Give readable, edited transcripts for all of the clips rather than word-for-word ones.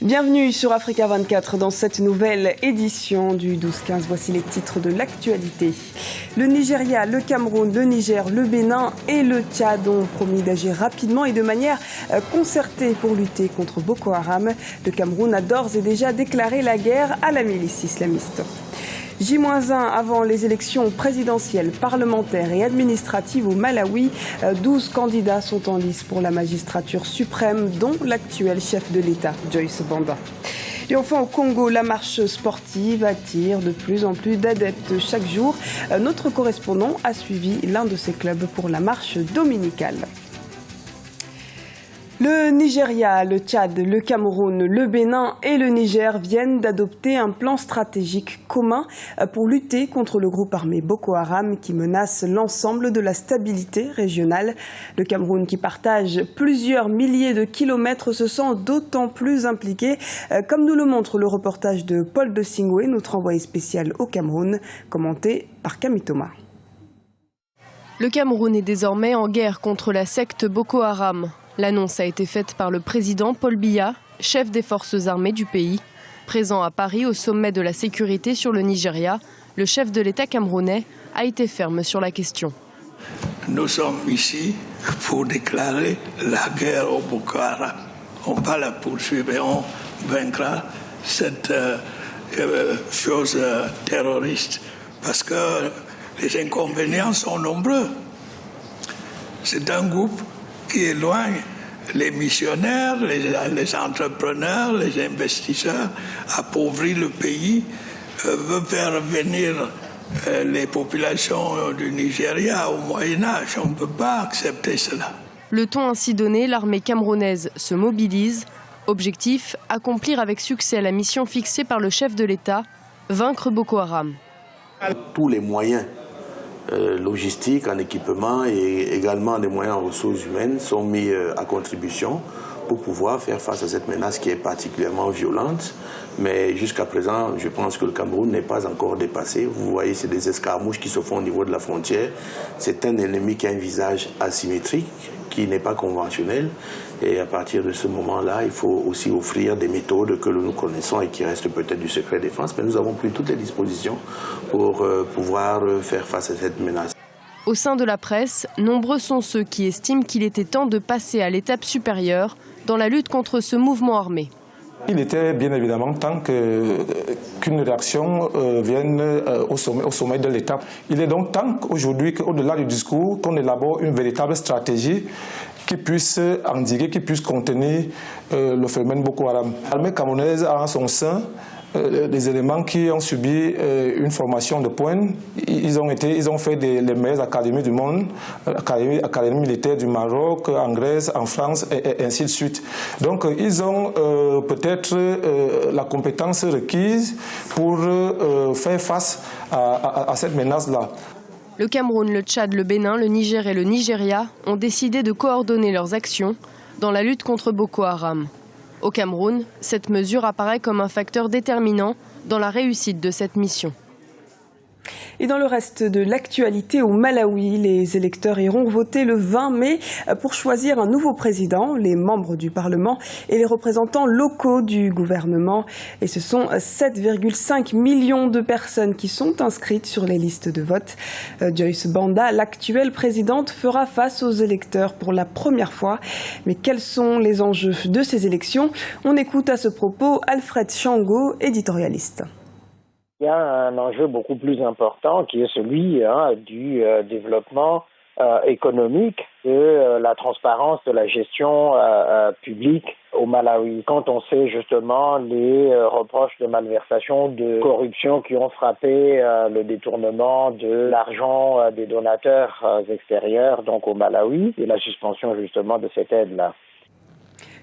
Bienvenue sur Africa 24 dans cette nouvelle édition du 12-15. Voici les titres de l'actualité. Le Nigeria, le Cameroun, le Niger, le Bénin et le Tchad ont promis d'agir rapidement et de manière concertée pour lutter contre Boko Haram. Le Cameroun a d'ores et déjà déclaré la guerre à la milice islamiste. J-1 avant les élections présidentielles, parlementaires et administratives au Malawi. 12 candidats sont en lice pour la magistrature suprême, dont l'actuel chef de l'État, Joyce Banda. Et enfin au Congo, la marche sportive attire de plus en plus d'adeptes chaque jour. Notre correspondant a suivi l'un de ces clubs pour la marche dominicale. Le Nigeria, le Tchad, le Cameroun, le Bénin et le Niger viennent d'adopter un plan stratégique commun pour lutter contre le groupe armé Boko Haram qui menace l'ensemble de la stabilité régionale. Le Cameroun, qui partage plusieurs milliers de kilomètres, se sent d'autant plus impliqué, comme nous le montre le reportage de Paul de Singwe, notre envoyé spécial au Cameroun, commenté par Camille Thomas. Le Cameroun est désormais en guerre contre la secte Boko Haram. L'annonce a été faite par le président Paul Biya, chef des forces armées du pays. Présent à Paris au sommet de la sécurité sur le Nigeria, le chef de l'État camerounais a été ferme sur la question. Nous sommes ici pour déclarer la guerre au Boko Haram. On va la poursuivre et on vaincra cette chose terroriste parce que les inconvénients sont nombreux. C'est un groupe qui éloigne les missionnaires, les entrepreneurs, les investisseurs, appauvrit le pays, veut faire venir les populations du Nigeria au Moyen-Âge. On ne peut pas accepter cela. Le ton ainsi donné, l'armée camerounaise se mobilise. Objectif, accomplir avec succès la mission fixée par le chef de l'État, vaincre Boko Haram. Tous les moyens logistiques, en équipement et également des moyens en ressources humaines sont mis à contribution pour pouvoir faire face à cette menace qui est particulièrement violente. Mais jusqu'à présent, je pense que le Cameroun n'est pas encore dépassé. Vous voyez, c'est des escarmouches qui se font au niveau de la frontière. C'est un ennemi qui a un visage asymétrique, qui n'est pas conventionnel. Et à partir de ce moment-là, il faut aussi offrir des méthodes que nous connaissons et qui restent peut-être du secret défense. Mais nous avons pris toutes les dispositions pour pouvoir faire face à cette menace. Au sein de la presse, nombreux sont ceux qui estiment qu'il était temps de passer à l'étape supérieure dans la lutte contre ce mouvement armé. Il était bien évidemment temps qu'une réaction vienne au sommet de l'État. Il est donc temps qu'aujourd'hui, qu'au-delà du discours, qu'on élabore une véritable stratégie qui puisse endiguer, qui puisse contenir le phénomène Boko Haram. L'armée camerounaise a en son sein des éléments qui ont subi une formation de pointe. Ils ont fait les meilleures académies du monde, académie militaire du Maroc, en Grèce, en France, et ainsi de suite. Donc ils ont peut-être la compétence requise pour faire face à cette menace-là. Le Cameroun, le Tchad, le Bénin, le Niger et le Nigeria ont décidé de coordonner leurs actions dans la lutte contre Boko Haram. Au Cameroun, cette mesure apparaît comme un facteur déterminant dans la réussite de cette mission. Et dans le reste de l'actualité, au Malawi, les électeurs iront voter le 20 mai pour choisir un nouveau président, les membres du Parlement et les représentants locaux du gouvernement. Et ce sont 7,5 millions de personnes qui sont inscrites sur les listes de vote. Joyce Banda, l'actuelle présidente, fera face aux électeurs pour la première fois. Mais quels sont les enjeux de ces élections? On écoute à ce propos Alfred Chango, éditorialiste. Il y a un enjeu beaucoup plus important qui est celui du développement économique, de la transparence de la gestion publique au Malawi. Quand on sait justement les reproches de malversation, de corruption qui ont frappé le détournement de l'argent des donateurs extérieurs, donc au Malawi, et la suspension justement de cette aide-là.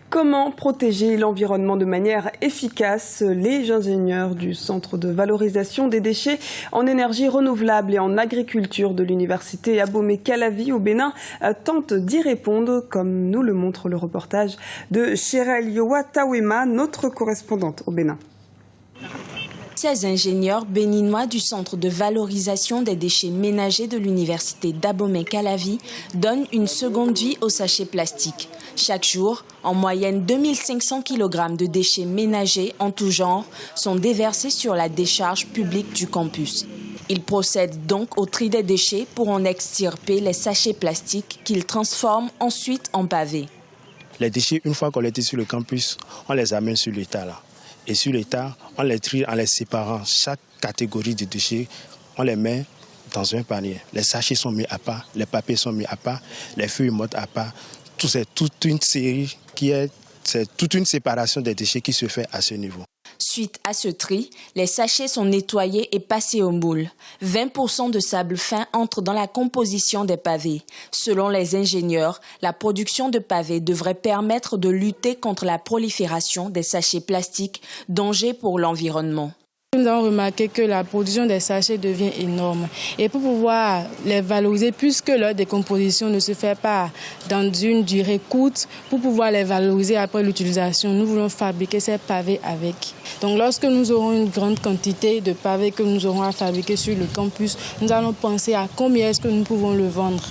Comment protéger l'environnement de manière efficace? Les ingénieurs du Centre de valorisation des déchets en énergie renouvelable et en agriculture de l'université Abomey-Calavi au Bénin tentent d'y répondre, comme nous le montre le reportage de Chérel Yowa Tawema, notre correspondante au Bénin. 16 ingénieurs béninois du Centre de valorisation des déchets ménagers de l'université d'Abomey-Calavi donnent une seconde vie aux sachets plastiques. Chaque jour, En moyenne, 2500 kg de déchets ménagers en tout genre sont déversés sur la décharge publique du campus. Ils procèdent donc au tri des déchets pour en extirper les sachets plastiques qu'ils transforment ensuite en pavés. Les déchets, une fois collectés sur le campus, on les amène sur l'état là. Et sur l'état, on les trie en les séparant. Chaque catégorie de déchets, on les met dans un panier. Les sachets sont mis à part, les papiers sont mis à part, les feuilles mortes à part. C'est toute une série c'est toute une séparation des déchets qui se fait à ce niveau. Suite à ce tri, les sachets sont nettoyés et passés au moule. 20% de sable fin entre dans la composition des pavés. Selon les ingénieurs, la production de pavés devrait permettre de lutter contre la prolifération des sachets plastiques, danger pour l'environnement. Nous avons remarqué que la production des sachets devient énorme. Et pour pouvoir les valoriser, puisque leur décomposition ne se fait pas dans une durée courte, pour pouvoir les valoriser après l'utilisation, nous voulons fabriquer ces pavés avec. Donc lorsque nous aurons une grande quantité de pavés que nous aurons à fabriquer sur le campus, nous allons penser à combien est-ce que nous pouvons le vendre.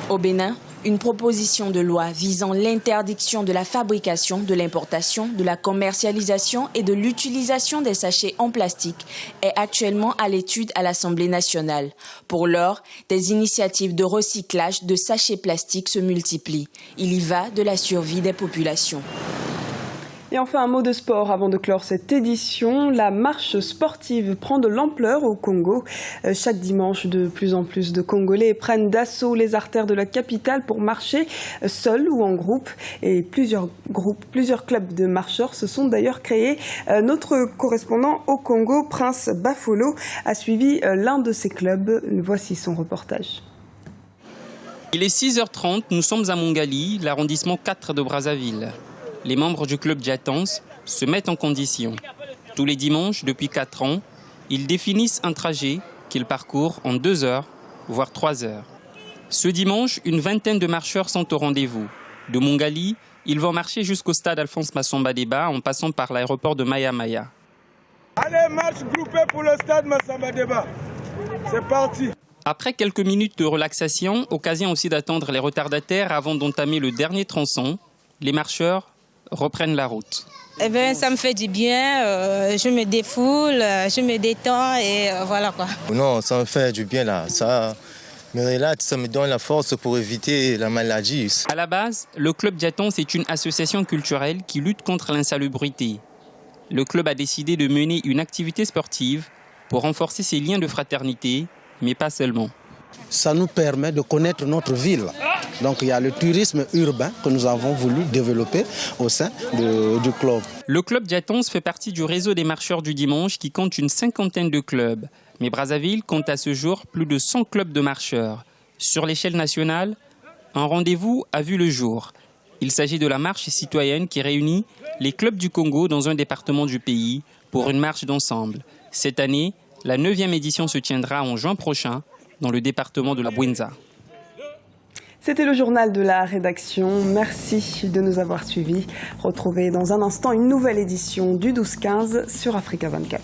Au Bénin, une proposition de loi visant l'interdiction de la fabrication, de l'importation, de la commercialisation et de l'utilisation des sachets en plastique est actuellement à l'étude à l'Assemblée nationale. Pour l'heure, des initiatives de recyclage de sachets plastiques se multiplient. Il y va de la survie des populations. Et enfin, un mot de sport avant de clore cette édition. La marche sportive prend de l'ampleur au Congo. Chaque dimanche, de plus en plus de Congolais prennent d'assaut les artères de la capitale pour marcher seuls ou en groupe. Et plusieurs clubs de marcheurs se sont d'ailleurs créés. Notre correspondant au Congo, Prince Bafolo, a suivi l'un de ces clubs. Voici son reportage. Il est 6h30, nous sommes à Mongali, l'arrondissement 4 de Brazzaville. Les membres du club Djatons se mettent en condition. Tous les dimanches, depuis 4 ans, ils définissent un trajet qu'ils parcourent en 2 heures, voire 3 heures. Ce dimanche, une vingtaine de marcheurs sont au rendez-vous. De Mongali, ils vont marcher jusqu'au stade Alphonse Massamba Déba en passant par l'aéroport de Maya Maya. Allez, marche groupée pour le stade Massamba Déba. C'est parti. Après quelques minutes de relaxation, occasion aussi d'attendre les retardataires avant d'entamer le dernier tronçon, les marcheurs reprennent la route. Eh bien, ça me fait du bien, je me défoule, je me détends et voilà quoi. Non, ça me fait du bien là, ça me relaxe, ça me donne la force pour éviter la maladie. À la base, le club Djatons est une association culturelle qui lutte contre l'insalubrité. Le club a décidé de mener une activité sportive pour renforcer ses liens de fraternité, mais pas seulement. Ça nous permet de connaître notre ville. Donc il y a le tourisme urbain que nous avons voulu développer au sein du club. Le club Djatons fait partie du réseau des marcheurs du dimanche qui compte une 50aine de clubs. Mais Brazzaville compte à ce jour plus de 100 clubs de marcheurs. Sur l'échelle nationale, un rendez-vous a vu le jour. Il s'agit de la marche citoyenne qui réunit les clubs du Congo dans un département du pays pour une marche d'ensemble. Cette année, la 9e édition se tiendra en juin prochain dans le département de la Bouenza. C'était le journal de la rédaction. Merci de nous avoir suivis. Retrouvez dans un instant une nouvelle édition du 12-15 sur Africa 24.